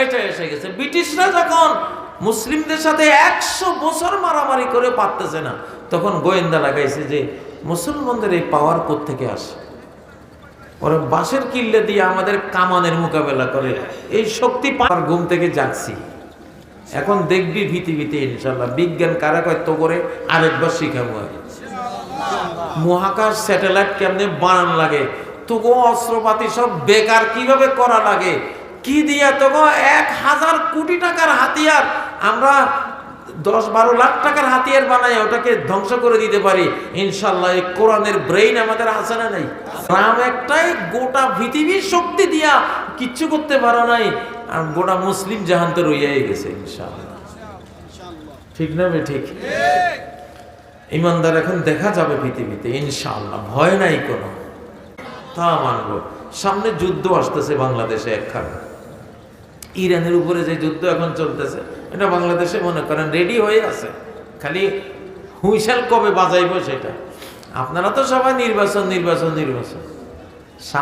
এটা এসে গেছে। ব্রিটিশরা যখন মুসলিমদের সাথে 100 বছর মারামারি করে পারতেছে না, তখন গোয়েন্দা লাগাইছে যে মুসলমানদের এই পাওয়ার কোত্থেকে আসে, ওরা বাঁশের কিল্লে দিয়ে আমাদের কামানের মোকাবেলা করে, এই শক্তি পাওয়ার। ঘুম থেকে জাগছি, এখন দেখবি ভীতি ভীতি ইনশাল্লাহ বিজ্ঞান কারা কত করে আরেকবার শিখাবো। মহাকাশ স্যাটেলাইট কেমনে বানান লাগে, তোকে অস্ত্রপাতি সব বেকার কিভাবে করা লাগে, কি দিয়া তোকে 1000 কোটি টাকার হাতিয়ার আমরা 10-12 লাখ টাকার হাতিয়ার বানাই ওটাকে ধ্বংস করে দিতে পারি ইনশাল্লাহ। এই কোরআনের ব্রেইন আমাদের আছে না নাই? রাম একটাই গোটা পৃথিবীর শক্তি দিয়া কিচ্ছু করতে পারো নাই, আর গোটা মুসলিম জাহান তো রইয়াই গেছে ইনশাল্লাহ। ঠিক না বে ঠিক? ইমানদার এখন দেখা যাবে পৃথিবীতে ইনশাআল্লাহ, ভয় নাই কোনো। তা মানব। সামনে যুদ্ধ আসতেছে বাংলাদেশে একখানা, ইরানের উপরে যে যুদ্ধ এখন চলতেছে, এটা বাংলাদেশে মনে করেন রেডি হয়ে আছে, খালি হুইসেল কবে বাজাইব সেটা। আপনারা তো সবাই নির্বাচন নির্বাচন নির্বাচন,